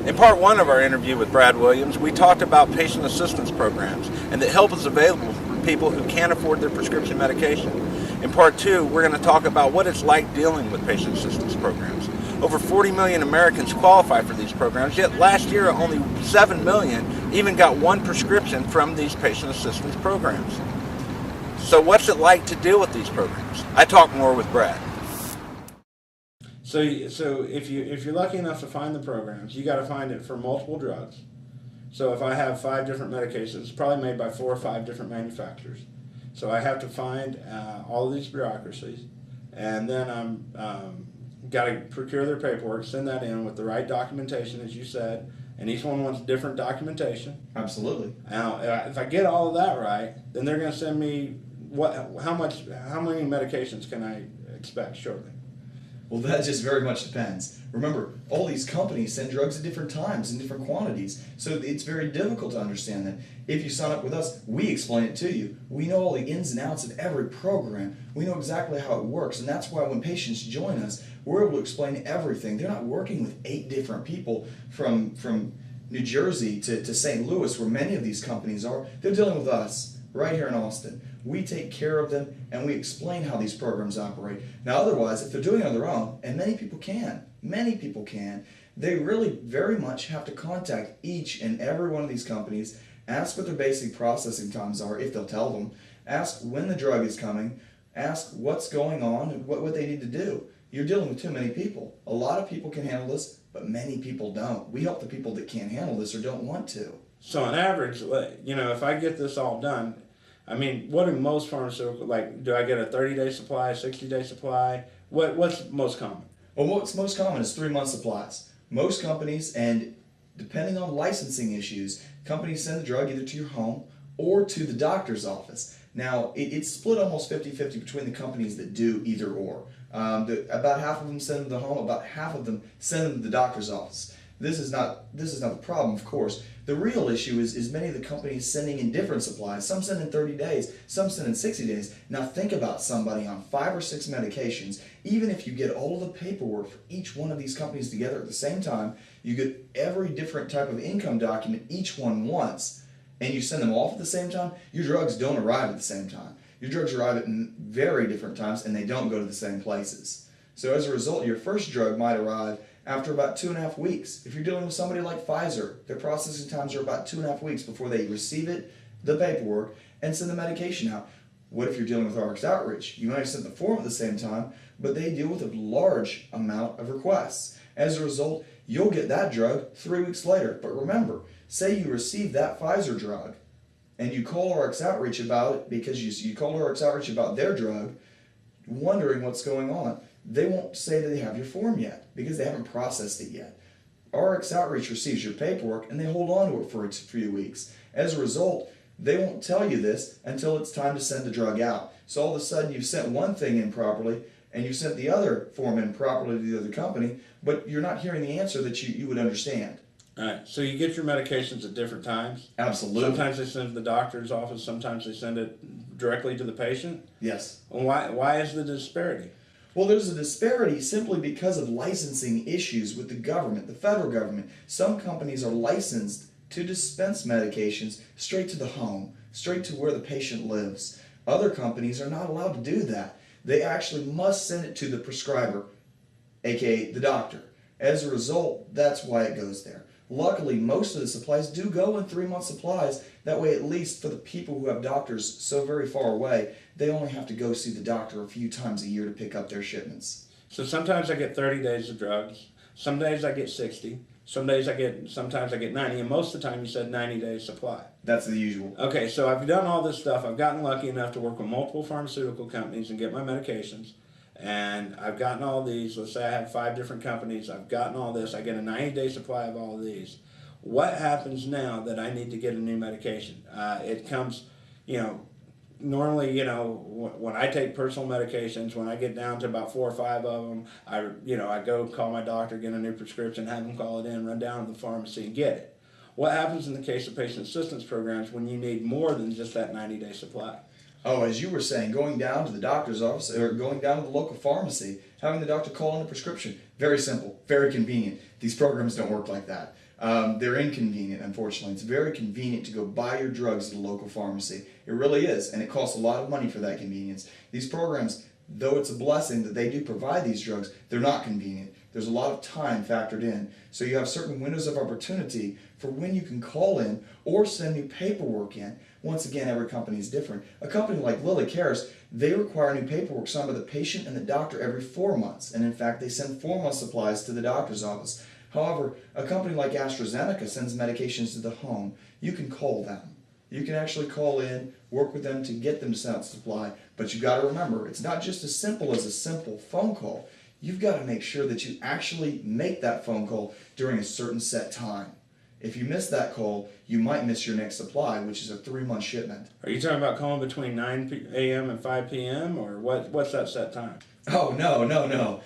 In part one of our interview with Brad Williams, we talked about patient assistance programs and that help is available for people who can't afford their prescription medication. In part two, we're going to talk about what it's like dealing with patient assistance programs. Over 40 million Americans qualify for these programs, yet last year only 7 million even got one prescription from these patient assistance programs. So what's it like to deal with these programs? I talk more with Brad. So if you're lucky enough to find the programs, you got to find it for multiple drugs. So if I have 5 different medications, it's probably made by 4 or 5 different manufacturers. So I have to find all of these bureaucracies, and then I'm got to procure their paperwork, send that in with the right documentation, as you said, and each one wants different documentation. Absolutely. Now, if I get all of that right, then they're going to send me how many medications can I expect shortly? Well, that just very much depends. Remember, all these companies send drugs at different times in different quantities, so it's very difficult to understand that. If you sign up with us, we explain it to you. We know all the ins and outs of every program. We know exactly how it works, and that's why when patients join us, we're able to explain everything. They're not working with 8 different people from New Jersey to St. Louis, where many of these companies are. They're dealing with us right here in Austin. We take care of them, and we explain how these programs operate. Now, otherwise, if they're doing it on their own, and many people can, they really very much have to contact each and every one of these companies, ask what their basic processing times are, if they'll tell them, ask when the drug is coming, ask what's going on, and what they need to do. You're dealing with too many people. A lot of people can handle this, but many people don't. We help the people that can't handle this or don't want to. So on average, if I get this all done, I mean, what do most pharmaceuticals, do I get a 30-day supply, 60-day supply? What's most common? Well, what's most common is 3-month supplies. Most companies, and depending on licensing issues, companies send the drug either to your home or to the doctor's office. Now, it's split almost 50-50 between the companies that do either or. About half of them send them to the home, about half of them send them to the doctor's office. This is not the problem, of course. The real issue is many of the companies sending in different supplies. Some send in 30 days, some send in 60 days. Now think about somebody on 5 or 6 medications. Even if you get all of the paperwork for each one of these companies together at the same time, you get every different type of income document each one wants, and you send them off at the same time, your drugs don't arrive at the same time. Your drugs arrive at very different times, and they don't go to the same places. So as a result, your first drug might arrive after about 2.5 weeks. If you're dealing with somebody like Pfizer, their processing times are about 2.5 weeks before they receive it, the paperwork, and send the medication out. What if you're dealing with RX Outreach? You might have sent the form at the same time, but they deal with a large amount of requests. As a result, you'll get that drug 3 weeks later. But remember, say you receive that Pfizer drug, and you call RX Outreach about it because you called RX Outreach about their drug, wondering what's going on. They won't say that they have your form yet because they haven't processed it yet. RX Outreach receives your paperwork and they hold on to it for a few weeks. As a result, they won't tell you this until it's time to send the drug out. So all of a sudden you've sent one thing in properly and you sent the other form in properly to the other company, but you're not hearing the answer that you would understand. All right, so you get your medications at different times? Absolutely. Sometimes they send it to the doctor's office, sometimes they send it directly to the patient? Yes. Why is the disparity? Well, there's a disparity simply because of licensing issues with the government, the federal government. Some companies are licensed to dispense medications straight to the home, straight to where the patient lives. Other companies are not allowed to do that. They actually must send it to the prescriber, aka the doctor. As a result, that's why it goes there. Luckily, most of the supplies do go in 3-month supplies. That way, at least for the people who have doctors so very far away, they only have to go see the doctor a few times a year to pick up their shipments. So sometimes I get 30 days of drugs. Some days I get 60. Sometimes I get 90. And most of the time you said 90 days supply. That's the usual. Okay, so I've done all this stuff. I've gotten lucky enough to work with multiple pharmaceutical companies and get my medications. And I've gotten all these. Let's say I have 5 different companies. I've gotten all this. I get a 90-day supply of all of these. What happens now that I need to get a new medication? It comes, normally, when I take personal medications, when I get down to about 4 or 5 of them, I go call my doctor, get a new prescription, have them call it in, run down to the pharmacy and get it. What happens in the case of patient assistance programs when you need more than just that 90-day supply? Oh, as you were saying, going down to the doctor's office or going down to the local pharmacy, having the doctor call in a prescription, very simple, very convenient. These programs don't work like that. They're inconvenient, unfortunately. It's very convenient to go buy your drugs at a local pharmacy. It really is, and it costs a lot of money for that convenience. These programs, though it's a blessing that they do provide these drugs, they're not convenient. There's a lot of time factored in. So you have certain windows of opportunity for when you can call in or send new paperwork in. Once again, every company is different. A company like Lilly Cares, they require new paperwork signed by the patient and the doctor every 4 months. And in fact, they send 4-month supplies to the doctor's office. However, a company like AstraZeneca sends medications to the home. You can call them. You can actually call in, work with them to get them to send out supply. But you've got to remember, it's not just as simple as a simple phone call. You've got to make sure that you actually make that phone call during a certain set time. If you miss that call, you might miss your next supply, which is a 3-month shipment. Are you talking about calling between 9 a.m. and 5 p.m. or what's that set time? Oh, no.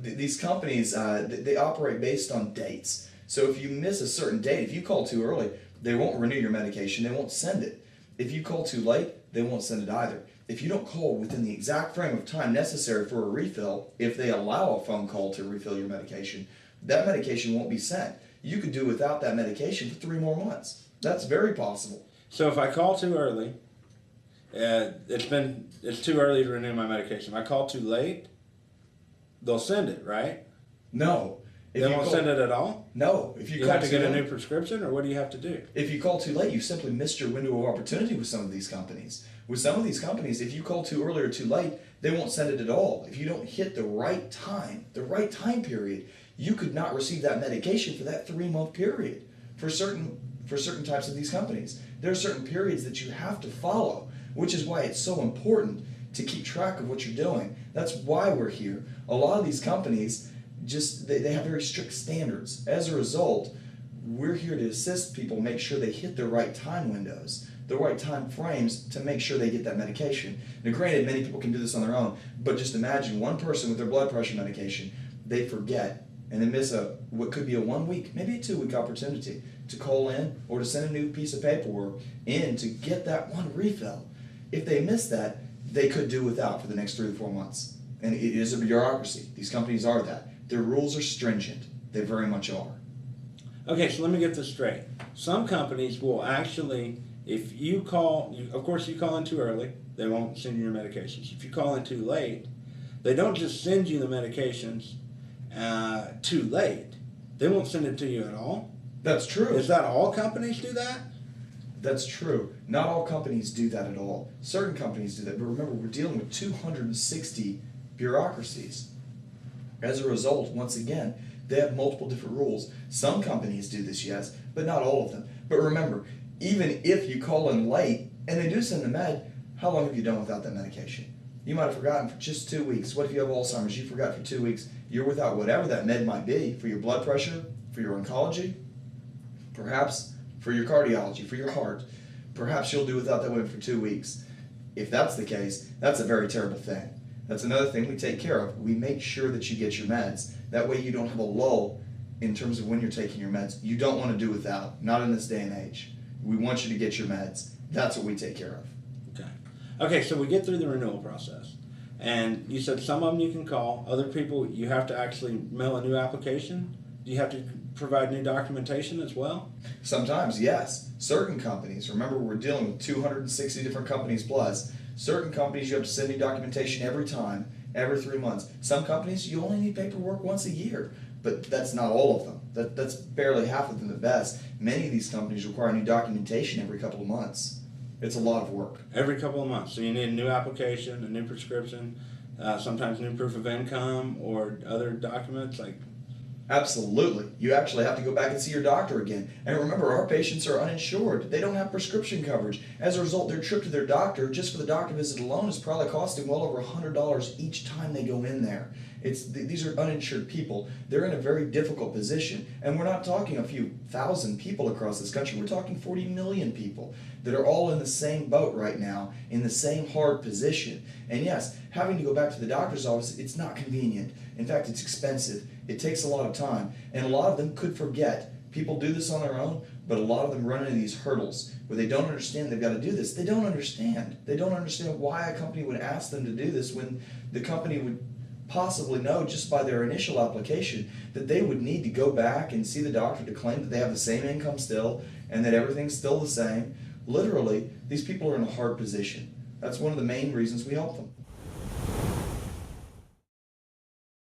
These companies, they operate based on dates. So if you miss a certain date, if you call too early, they won't renew your medication, they won't send it. If you call too late, they won't send it either. If you don't call within the exact frame of time necessary for a refill, if they allow a phone call to refill your medication, that medication won't be sent. You could do without that medication for 3 more months. That's very possible. So if I call too early, it's too early to renew my medication. If I call too late, they'll send it, right? No. They won't send it at all? No. If you have to get a new prescription, or what do you have to do? If you call too late, you simply missed your window of opportunity with some of these companies. With some of these companies, if you call too early or too late, they won't send it at all. If you don't hit the right time period, you could not receive that medication for that 3-month period. For certain types of these companies, there are certain periods that you have to follow, which is why it's so important to keep track of what you're doing. That's why we're here. A lot of these companies they have very strict standards. As a result, we're here to assist people make sure they hit the right time windows, the right time frames to make sure they get that medication. Now granted, many people can do this on their own, but just imagine one person with their blood pressure medication, they forget and they miss what could be a 1 week, maybe a 2 week opportunity to call in or to send a new piece of paperwork in to get that one refill. If they miss that, they could do without for the next 3 to 4 months. And it is a bureaucracy. These companies are that. Their rules are stringent. They very much are. Okay, so let me get this straight. Some companies will actually, if you call, of course you call in too early, they won't send you your medications. If you call in too late, they don't just send you the medications too late. They won't send it to you at all. That's true. Is that all companies do that? That's true. Not all companies do that at all. Certain companies do that, but remember, we're dealing with 260 bureaucracies. As a result, once again, they have multiple different rules. Some companies do this, yes, but not all of them. But remember, even if you call in late and they do send the med, how long have you done without that medication? You might have forgotten for just 2 weeks. What if you have Alzheimer's? You forgot for 2 weeks. You're without whatever that med might be for your blood pressure, for your oncology, perhaps for your cardiology, for your heart. Perhaps you'll do without that one for 2 weeks. If that's the case, that's a very terrible thing. That's another thing we take care of. We make sure that you get your meds. That way you don't have a lull in terms of when you're taking your meds. You don't want to do without, not in this day and age. We want you to get your meds. That's what we take care of. Okay, so we get through the renewal process. And you said some of them you can call. Other people, you have to actually mail a new application. Do you have to provide new documentation as well? Sometimes, yes. Certain companies, remember we're dealing with 260 different companies plus. Certain companies you have to send new documentation every time, every 3 months. Some companies you only need paperwork once a year, but that's not all of them. That's barely half of them at best. Many of these companies require new documentation every couple of months. It's a lot of work. Every couple of months. So you need a new application, a new prescription, sometimes new proof of income or other documents like. Absolutely. You actually have to go back and see your doctor again. And remember, our patients are uninsured. They don't have prescription coverage. As a result, their trip to their doctor, just for the doctor visit alone, is probably costing well over $100 each time they go in there. These are uninsured people. They're in a very difficult position. And we're not talking a few thousand people across this country. We're talking 40 million people that are all in the same boat right now, in the same hard position. And yes, having to go back to the doctor's office, it's not convenient. In fact, it's expensive. It takes a lot of time. And a lot of them could forget. People do this on their own, but a lot of them run into these hurdles where they don't understand they've got to do this. They don't understand. They don't understand why a company would ask them to do this when the company possibly know just by their initial application that they would need to go back and see the doctor to claim that they have the same income still and that everything's still the same. Literally, these people are in a hard position. That's one of the main reasons we help them.